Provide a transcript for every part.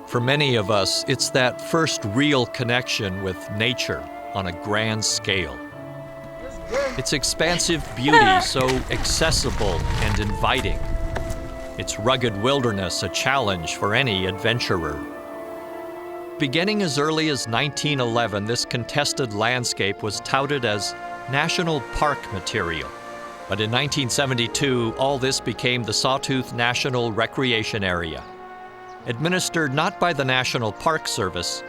For many of us, it's that first real connection with nature on a grand scale. Its expansive beauty so accessible and inviting. Its rugged wilderness a challenge for any adventurer. Beginning as early as 1911, this contested landscape was touted as national park material. But in 1972, all this became the Sawtooth National Recreation Area, administered not by the National Park Service,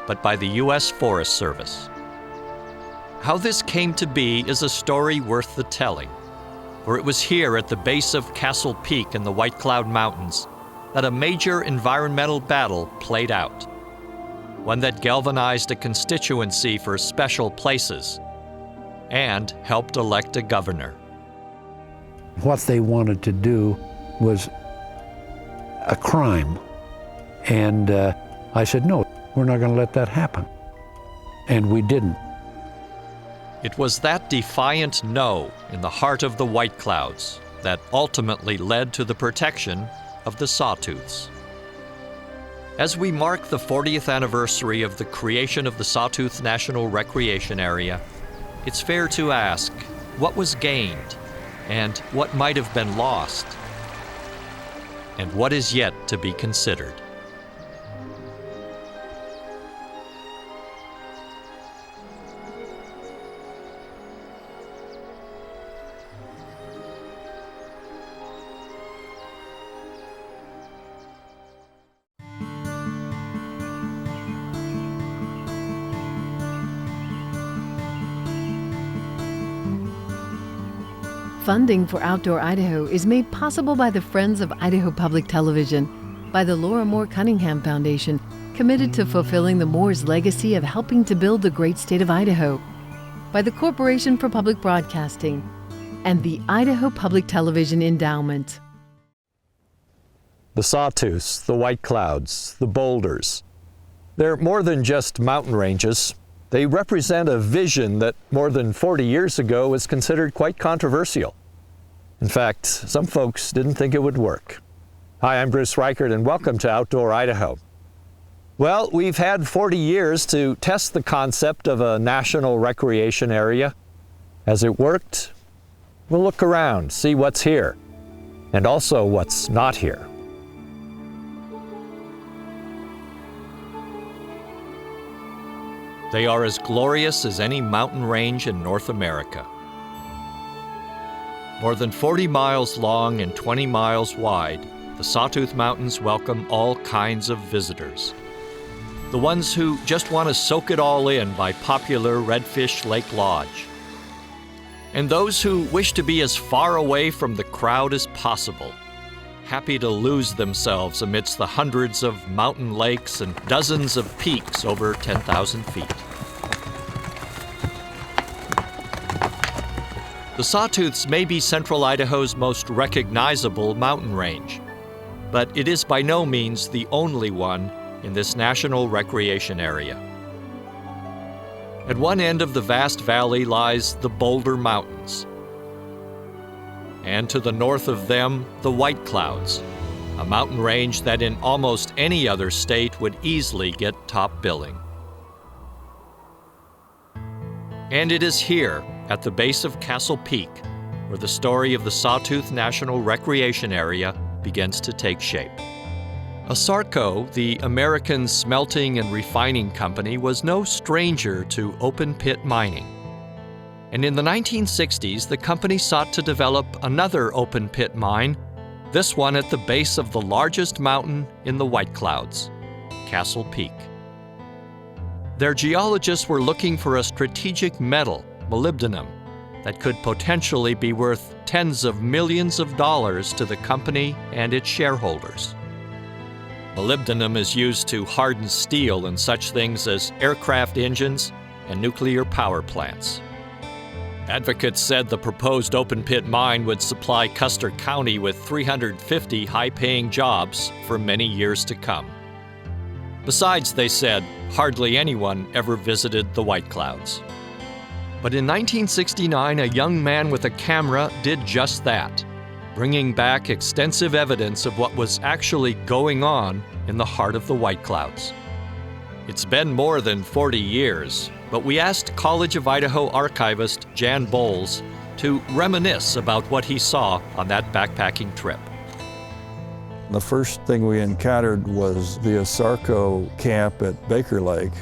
but by the U.S. Forest Service. How this came to be is a story worth the telling, for it was here at the base of Castle Peak in the White Cloud Mountains that a major environmental battle played out, one that galvanized a constituency for special places and helped elect a governor. What they wanted to do was a crime. And I said, no, we're not going to let that happen. And we didn't. It was that defiant no in the heart of the White Clouds that ultimately led to the protection of the Sawtooths. As we mark the 40th anniversary of the creation of the Sawtooth National Recreation Area, it's fair to ask what was gained and what might have been lost, and what is yet to be considered. Funding for Outdoor Idaho is made possible by the Friends of Idaho Public Television, by the Laura Moore Cunningham Foundation, committed to fulfilling the Moores' legacy of helping to build the great state of Idaho, by the Corporation for Public Broadcasting, and the Idaho Public Television Endowment. The Sawtooths, the White Clouds, the boulders. They're more than just mountain ranges. They represent a vision that more than 40 years ago was considered quite controversial. In fact, some folks didn't think it would work. Hi, I'm Bruce Reichert, and welcome to Outdoor Idaho. Well, we've had 40 years to test the concept of a national recreation area. Has it worked? We'll look around, see what's here, and also what's not here. They are as glorious as any mountain range in North America. More than 40 miles long and 20 miles wide, the Sawtooth Mountains welcome all kinds of visitors. The ones who just want to soak it all in by popular Redfish Lake Lodge. And those who wish to be as far away from the crowd as possible, happy to lose themselves amidst the hundreds of mountain lakes and dozens of peaks over 10,000 feet. The Sawtooths may be Central Idaho's most recognizable mountain range, but it is by no means the only one in this national recreation area. At one end of the vast valley lies the Boulder Mountains, and to the north of them, the White Clouds, a mountain range that in almost any other state would easily get top billing. And it is here, at the base of Castle Peak, where the story of the Sawtooth National Recreation Area begins to take shape. ASARCO, the American Smelting and Refining Company, was no stranger to open-pit mining. And in the 1960s, the company sought to develop another open-pit mine, this one at the base of the largest mountain in the White Clouds, Castle Peak. Their geologists were looking for a strategic metal, molybdenum, that could potentially be worth tens of millions of dollars to the company and its shareholders. Molybdenum is used to harden steel in such things as aircraft engines and nuclear power plants. Advocates said the proposed open-pit mine would supply Custer County with 350 high-paying jobs for many years to come. Besides, they said, hardly anyone ever visited the White Clouds. But in 1969, a young man with a camera did just that. bringing back extensive evidence of what was actually going on in the heart of the White Clouds. It's been more than 40 years, but we asked College of Idaho archivist Jan Bowles to reminisce about what he saw on that backpacking trip. The first thing we encountered was the Asarco camp at Baker Lake.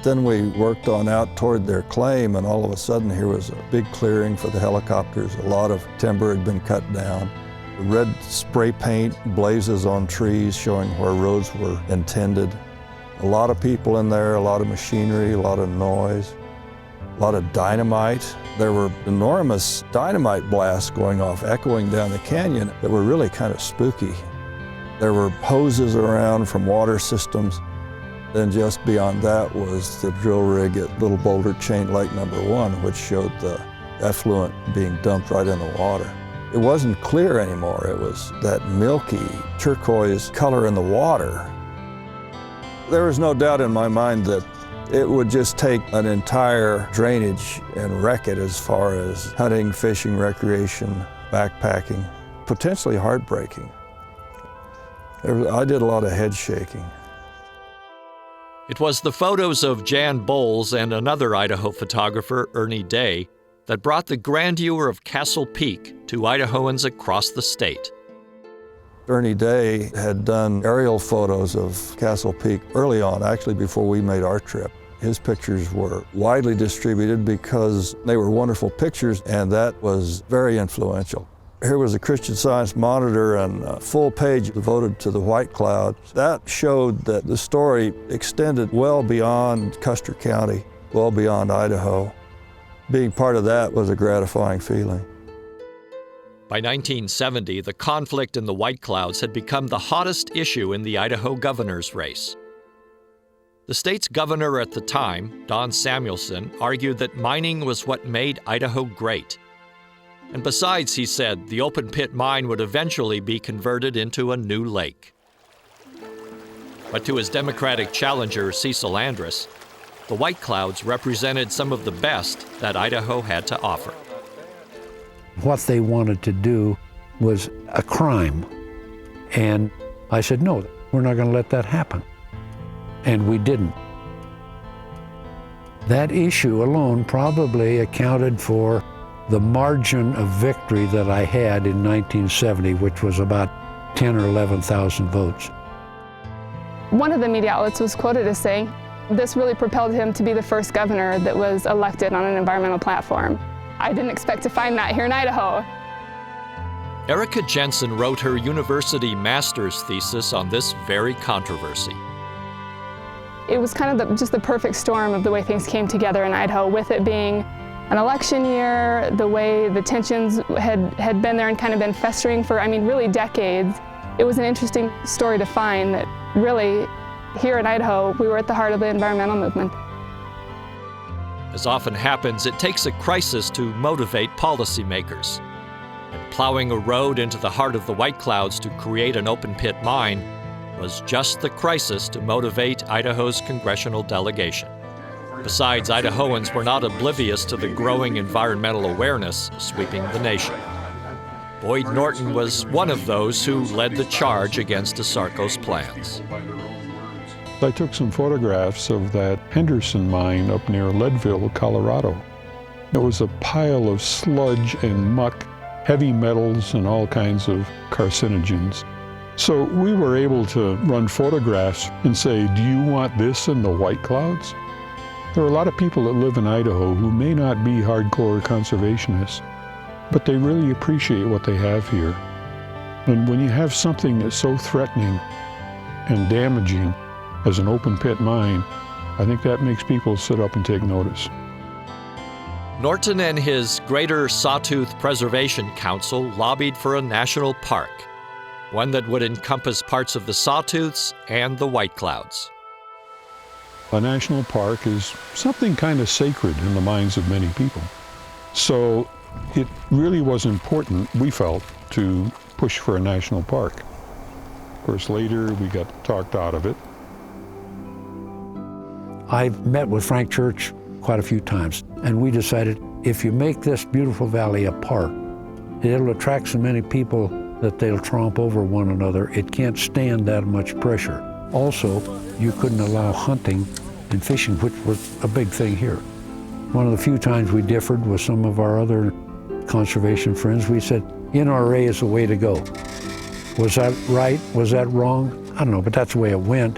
Then we worked on out toward their claim, and all of a sudden here was a big clearing for the helicopters. A lot of timber had been cut down. Red spray paint blazes on trees showing where roads were intended. A lot of people in there, a lot of machinery, a lot of noise, a lot of dynamite. There were enormous dynamite blasts going off, echoing down the canyon that were really kind of spooky. There were hoses around from water systems. Then just beyond that was the drill rig at Little Boulder Chain Lake number 1, which showed the effluent being dumped right in the water. It wasn't clear anymore. It was that milky turquoise color in the water. There was no doubt in my mind that it would just take an entire drainage and wreck it as far as hunting, fishing, recreation, backpacking, potentially heartbreaking. I did a lot of head shaking. It was the photos of Jan Bowles and another Idaho photographer, Ernie Day, that brought the grandeur of Castle Peak to Idahoans across the state. Ernie Day had done aerial photos of Castle Peak early on, actually before we made our trip. His pictures were widely distributed because they were wonderful pictures, and that was very influential. Here was a Christian Science Monitor and a full page devoted to the White Clouds. That showed that the story extended well beyond Custer County, well beyond Idaho. Being part of that was a gratifying feeling. By 1970, the conflict in the White Clouds had become the hottest issue in the Idaho governor's race. The state's governor at the time, Don Samuelson, argued that mining was what made Idaho great. And besides, he said, the open pit mine would eventually be converted into a new lake. But to his Democratic challenger, Cecil Andrus, the White Clouds represented some of the best that Idaho had to offer. What they wanted to do was a crime. And I said, no, we're not going to let that happen. And we didn't. That issue alone probably accounted for the margin of victory that I had in 1970, which was about 10 or 11,000 votes. One of the media outlets was quoted as saying, this really propelled him to be the first governor that was elected on an environmental platform. I didn't expect to find that here in Idaho. Erica Jensen wrote her university master's thesis on this very controversy. It was kind of just the perfect storm of the way things came together in Idaho, with it being an election year, the way the tensions had been there and kind of been festering for, really decades. It was an interesting story to find that really, here in Idaho, we were at the heart of the environmental movement. As often happens, it takes a crisis to motivate policymakers. And plowing a road into the heart of the White Clouds to create an open pit mine was just the crisis to motivate Idaho's congressional delegation. Besides, Idahoans were not oblivious to the growing environmental awareness sweeping the nation. Boyd Norton was one of those who led the charge against Asarco's plans. I took some photographs of that Peterson mine up near Leadville, Colorado. It was a pile of sludge and muck, heavy metals and all kinds of carcinogens. So we were able to run photographs and say, do you want this in the White Clouds? There are a lot of people that live in Idaho who may not be hardcore conservationists, but they really appreciate what they have here. And when you have something that's so threatening and damaging as an open pit mine, I think that makes people sit up and take notice. Norton and his Greater Sawtooth Preservation Council lobbied for a national park, one that would encompass parts of the Sawtooths and the White Clouds. A national park is something kind of sacred in the minds of many people. So it really was important, we felt, to push for a national park. Of course, later we got talked out of it. I've met with Frank Church quite a few times, and we decided if you make this beautiful valley a park, it'll attract so many people that they'll tromp over one another. It can't stand that much pressure. Also, you couldn't allow hunting and fishing, which was a big thing here. One of the few times we differed with some of our other conservation friends, we said, NRA is the way to go. Was that right? Was that wrong? I don't know, but that's the way it went.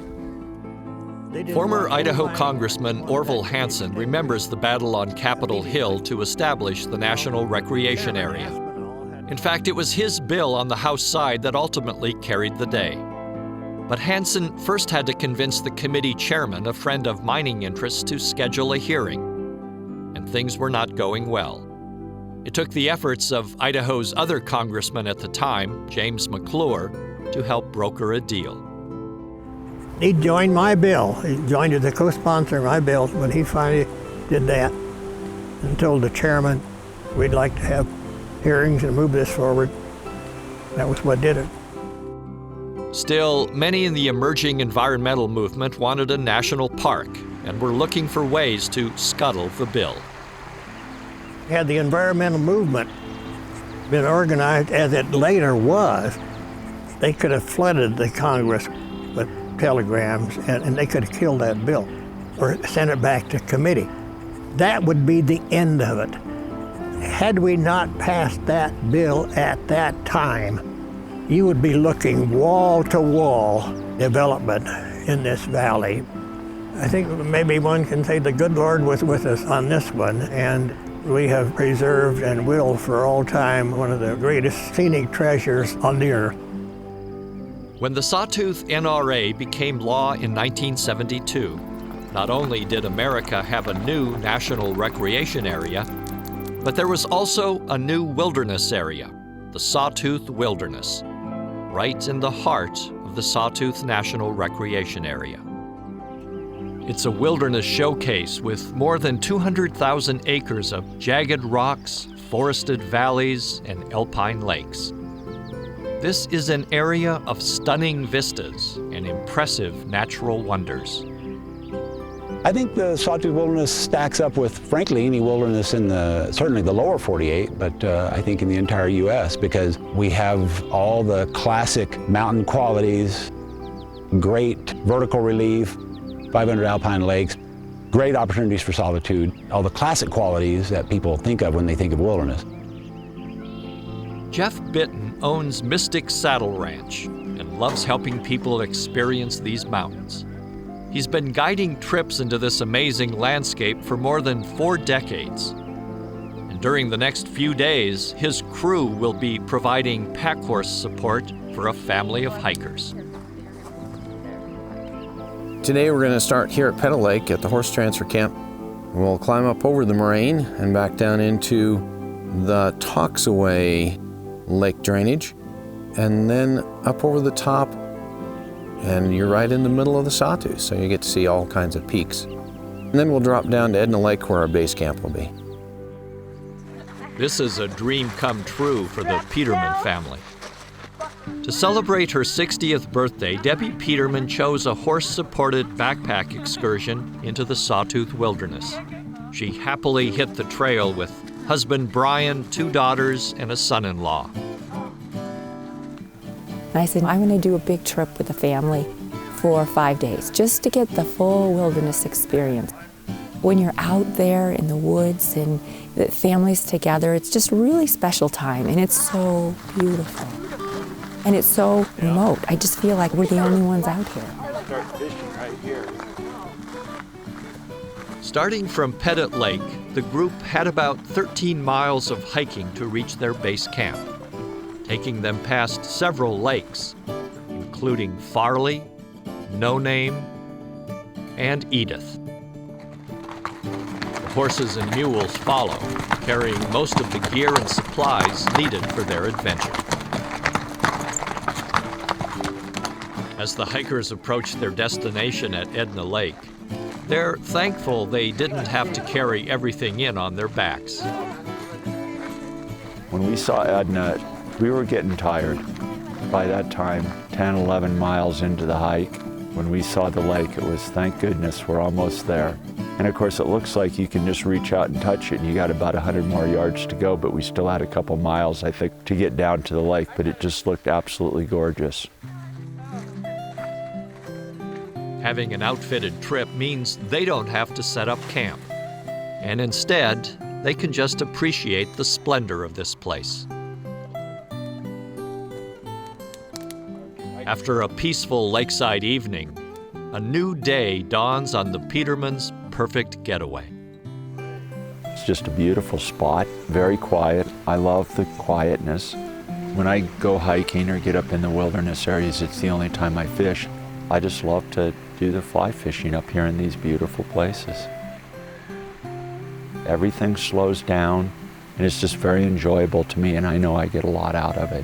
Former Idaho Congressman Orville Hansen remembers the battle on Capitol Hill to establish the National Recreation Area. In fact, it was his bill on the House side that ultimately carried the day. But Hansen first had to convince the committee chairman, a friend of mining interests, to schedule a hearing. And things were not going well. It took the efforts of Idaho's other congressman at the time, James McClure, to help broker a deal. He joined my bill. He joined as a co-sponsor of my bill when he finally did that and told the chairman we'd like to have hearings and move this forward. That was what did it. Still, many in the emerging environmental movement wanted a national park and were looking for ways to scuttle the bill. Had the environmental movement been organized as it later was, they could have flooded the Congress with telegrams and they could have killed that bill or sent it back to committee. That would be the end of it. Had we not passed that bill at that time, you would be looking wall-to-wall development in this valley. I think maybe one can say the good Lord was with us on this one, and we have preserved and will for all time one of the greatest scenic treasures on the earth. When the Sawtooth NRA became law in 1972, not only did America have a new national recreation area, but there was also a new wilderness area, the Sawtooth Wilderness, right in the heart of the Sawtooth National Recreation Area. It's a wilderness showcase with more than 200,000 acres of jagged rocks, forested valleys, and alpine lakes. This is an area of stunning vistas and impressive natural wonders. I think the Sawtooth Wilderness stacks up with, frankly, any wilderness in certainly the lower 48, but I think in the entire U.S., because we have all the classic mountain qualities, great vertical relief, 500 alpine lakes, great opportunities for solitude, all the classic qualities that people think of when they think of wilderness. Jeff Bitton owns Mystic Saddle Ranch and loves helping people experience these mountains. He's been guiding trips into this amazing landscape for more than 4 decades. And during the next few days, his crew will be providing pack horse support for a family of hikers. Today we're going to start here at Petal Lake at the horse transfer camp. We'll climb up over the moraine and back down into the Toxaway Lake drainage, and then up over the top, and you're right in the middle of the Sawtooth, so you get to see all kinds of peaks. And then we'll drop down to Edna Lake where our base camp will be. This is a dream come true for the Peterman family. To celebrate her 60th birthday, Debbie Peterman chose a horse-supported backpack excursion into the Sawtooth Wilderness. She happily hit the trail with husband Brian, 2 daughters, and a son-in-law. I said, I'm going to do a big trip with the family for 5 days, just to get the full wilderness experience. When you're out there in the woods and the families together, it's just a really special time, and it's so beautiful. And it's so remote. I just feel like we're the only ones out here. Starting from Pettit Lake, the group had about 13 miles of hiking to reach their base camp, taking them past several lakes, including Farley, No Name, and Edith. The horses and mules follow, carrying most of the gear and supplies needed for their adventure. As the hikers approach their destination at Edna Lake, they're thankful they didn't have to carry everything in on their backs. When we saw Edna, we were getting tired. By that time, 10, 11 miles into the hike, When we saw the lake, it was, thank goodness, we're almost there. And of course, it looks like you can just reach out and touch it, and you got about 100 more yards to go, but we still had a couple miles, I think, to get down to the lake, but it just looked absolutely gorgeous. Having an outfitted trip means they don't have to set up camp. And instead, they can just appreciate the splendor of this place. After a peaceful lakeside evening, a new day dawns on the Petersons' perfect getaway. It's just a beautiful spot, very quiet. I love the quietness. When I go hiking or get up in the wilderness areas, it's the only time I fish. I just love to do the fly fishing up here in these beautiful places. Everything slows down, and it's just very enjoyable to me, and I know I get a lot out of it.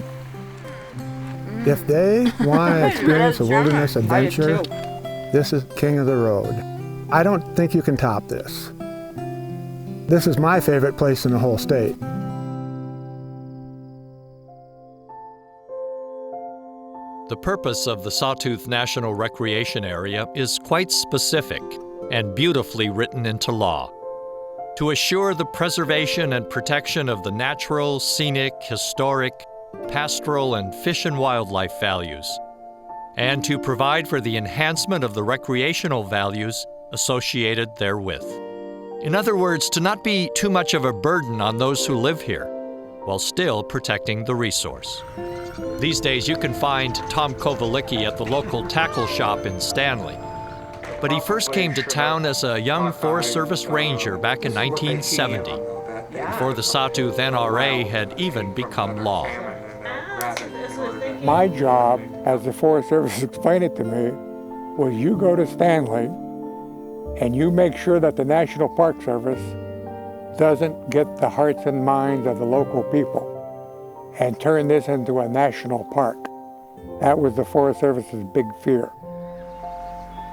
If they want to experience a wilderness adventure, this is king of the road. I don't think you can top this. This is my favorite place in the whole state. The purpose of the Sawtooth National Recreation Area is quite specific and beautifully written into law. To assure the preservation and protection of the natural, scenic, historic, pastoral, and fish and wildlife values, and to provide for the enhancement of the recreational values associated therewith. In other words, to not be too much of a burden on those who live here, while still protecting the resource. These days you can find Tom Kovalicki at the local tackle shop in Stanley. But he first came to town as a young Forest Service ranger back in 1970, before the Sawtooth NRA had even become law. My job, as the Forest Service explained it to me, was you go to Stanley and you make sure that the National Park Service doesn't get the hearts and minds of the local people and turn this into a national park. That was the Forest Service's big fear.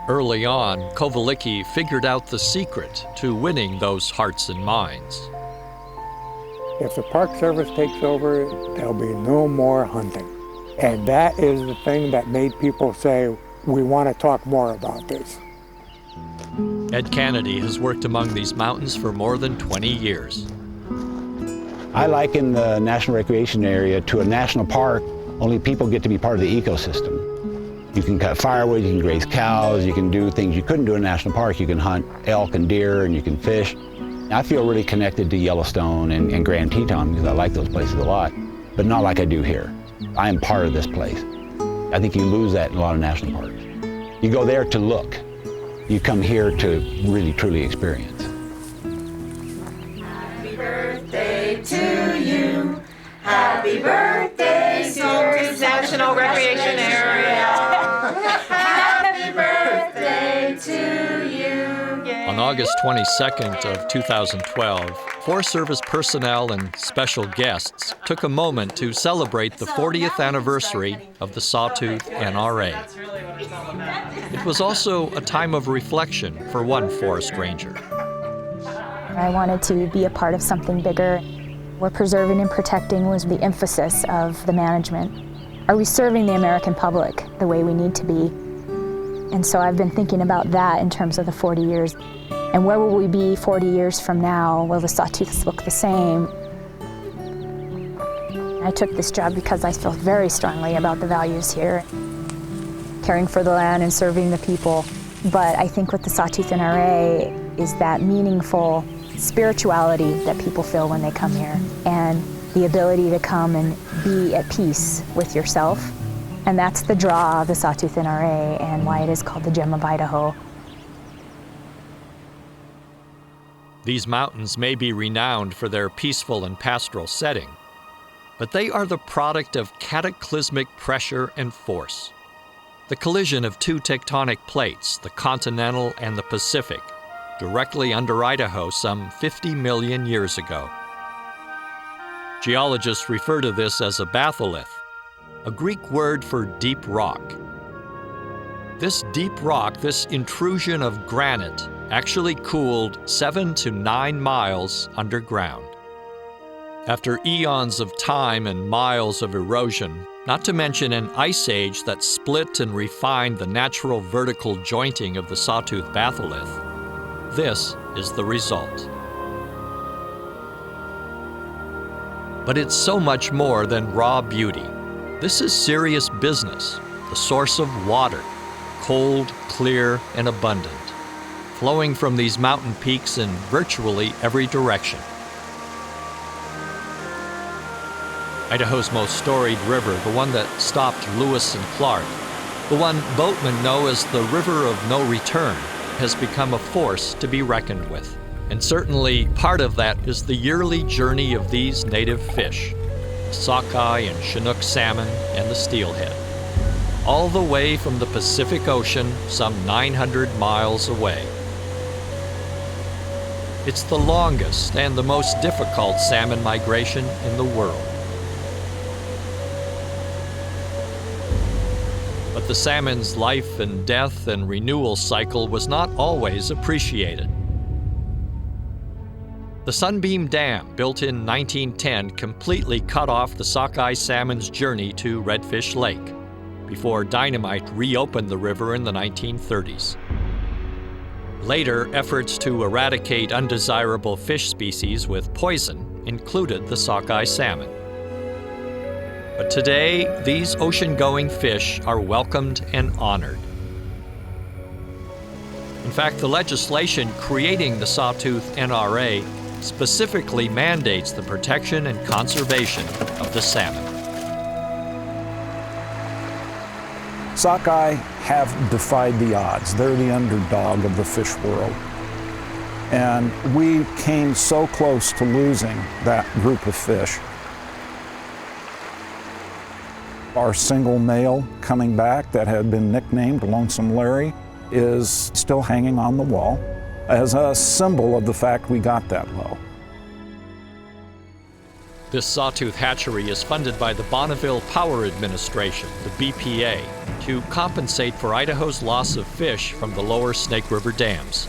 Early on, Kovalicki figured out the secret to winning those hearts and minds. If the Park Service takes over, there'll be no more hunting. And that is the thing that made people say, we want to talk more about this. Ed Kennedy has worked among these mountains for more than 20 years. I liken the National Recreation Area to a national park, only people get to be part of the ecosystem. You can cut firewood, you can graze cows, you can do things you couldn't do in a national park. You can hunt elk and deer, and you can fish. I feel really connected to Yellowstone and Grand Teton because I like those places a lot, but not like I do here. I am part of this place. I think you lose that in a lot of national parks. You go there to look. You come here to really, truly experience. Happy birthday to you. Happy birthday, Sawtooth National Recreation Area. Happy birthday to you. On August 22nd of 2012, Forest Service personnel and special guests took a moment to celebrate the 40th anniversary of the Sawtooth NRA. It was also a time of reflection for one forest ranger. I wanted to be a part of something bigger, where preserving and protecting was the emphasis of the management. Are we serving the American public the way we need to be? And so I've been thinking about that in terms of the 40 years. And where will we be 40 years from now? Will the Sawtooths look the same? I took this job because I felt very strongly about the values here, caring for the land and serving the people. But I think with the Sawtooth NRA is that meaningful spirituality that people feel when they come here, and the ability to come and be at peace with yourself. And that's the draw of the Sawtooth NRA and why it is called the Gem of Idaho. These mountains may be renowned for their peaceful and pastoral setting, but they are the product of cataclysmic pressure and force. The collision of two tectonic plates, the continental and the Pacific, directly under Idaho some 50 million years ago. Geologists refer to this as a batholith, a Greek word for deep rock. This deep rock, this intrusion of granite, actually cooled 7 to 9 miles underground. After eons of time and miles of erosion, not to mention an ice age that split and refined the natural vertical jointing of the Sawtooth batholith. This is the result. But it's so much more than raw beauty. This is serious business, the source of water, cold, clear, and abundant, flowing from these mountain peaks in virtually every direction. Idaho's most storied river, the one that stopped Lewis and Clark, the one boatmen know as the River of No Return, has become a force to be reckoned with. And certainly part of that is the yearly journey of these native fish, the sockeye and Chinook salmon and the steelhead, all the way from the Pacific Ocean some 900 miles away. It's the longest and the most difficult salmon migration in the world. But the salmon's life and death and renewal cycle was not always appreciated. The Sunbeam Dam, built in 1910, completely cut off the sockeye salmon's journey to Redfish Lake before dynamite reopened the river in the 1930s. Later, efforts to eradicate undesirable fish species with poison included the sockeye salmon. But today, these ocean-going fish are welcomed and honored. In fact, the legislation creating the Sawtooth NRA specifically mandates the protection and conservation of the salmon. Sockeye have defied the odds. They're the underdog of the fish world. And we came so close to losing that group of fish. Our single male coming back that had been nicknamed Lonesome Larry is still hanging on the wall as a symbol of the fact we got that low. This Sawtooth hatchery is funded by the Bonneville Power Administration, the BPA, to compensate for Idaho's loss of fish from the lower Snake River dams.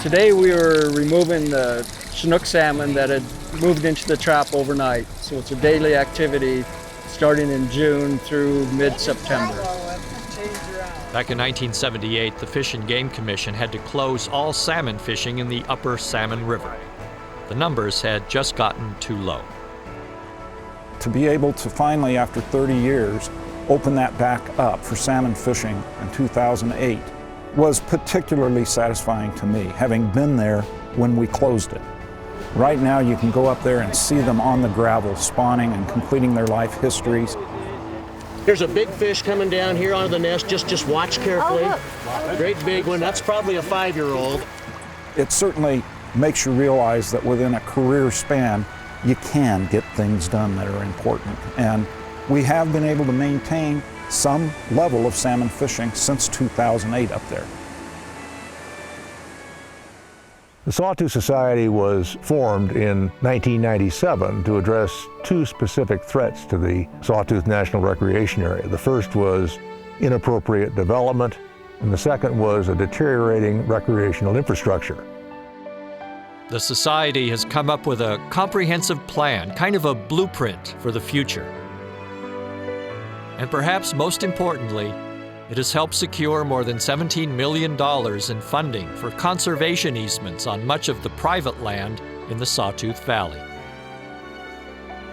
Today we were removing the Chinook salmon that had moved into the trap overnight. So it's a daily activity starting in June through mid-September. Back in 1978, the Fish and Game Commission had to close all salmon fishing in the upper Salmon River. The numbers had just gotten too low. To be able to finally, after 30 years, open that back up for salmon fishing in 2008 was particularly satisfying to me, having been there when we closed it. Right now you can go up there and see them on the gravel spawning and completing their life histories. There's a big fish coming down here onto the nest. Just watch carefully. Oh, great big one. That's probably a 5-year-old. It certainly makes you realize that within a career span, you can get things done that are important. And we have been able to maintain some level of salmon fishing since 2008 up there. The Sawtooth Society was formed in 1997 to address two specific threats to the Sawtooth National Recreation Area. The first was inappropriate development, and the second was a deteriorating recreational infrastructure. The Society has come up with a comprehensive plan, kind of a blueprint for the future. And perhaps most importantly, it has helped secure more than $17 million in funding for conservation easements on much of the private land in the Sawtooth Valley.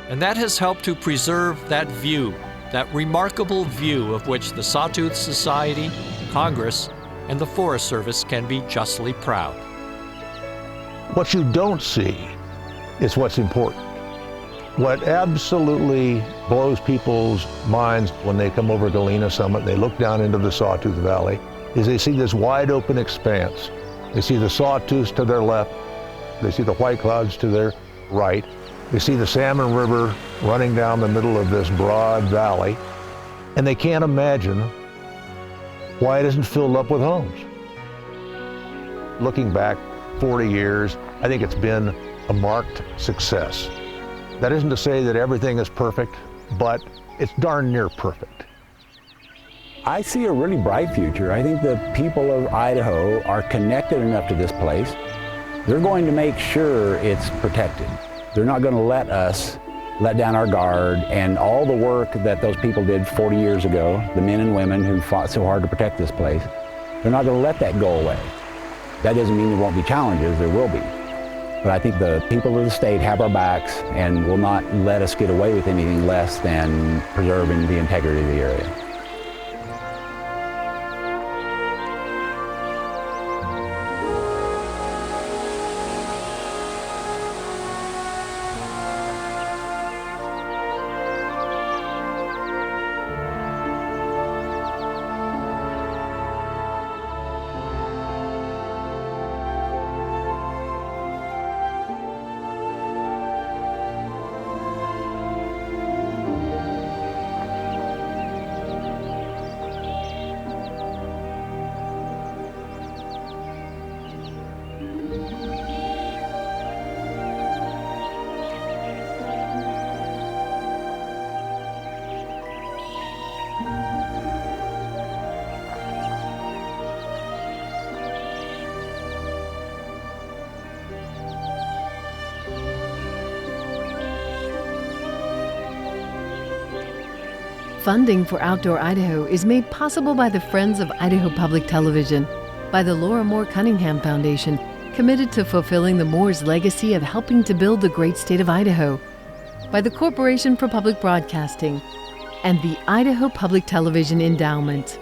And that has helped to preserve that view, that remarkable view of which the Sawtooth Society, Congress, and the Forest Service can be justly proud. What you don't see is what's important. What absolutely blows people's minds when they come over Galena Summit and they look down into the Sawtooth Valley is they see this wide open expanse. They see the Sawtooths to their left, they see the White Clouds to their right, they see the Salmon River running down the middle of this broad valley, and they can't imagine why it isn't filled up with homes. Looking back 40 years, I think it's been a marked success. That isn't to say that everything is perfect, but it's darn near perfect. I see a really bright future. I think the people of Idaho are connected enough to this place. They're going to make sure it's protected. They're not going to let us let down our guard, and all the work that those people did 40 years ago, the men and women who fought so hard to protect this place, they're not going to let that go away. That doesn't mean there won't be challenges, there will be. But I think the people of the state have our backs and will not let us get away with anything less than preserving the integrity of the area. Funding for Outdoor Idaho is made possible by the Friends of Idaho Public Television, by the Laura Moore Cunningham Foundation, committed to fulfilling the Moores' legacy of helping to build the great state of Idaho, by the Corporation for Public Broadcasting, and the Idaho Public Television Endowment.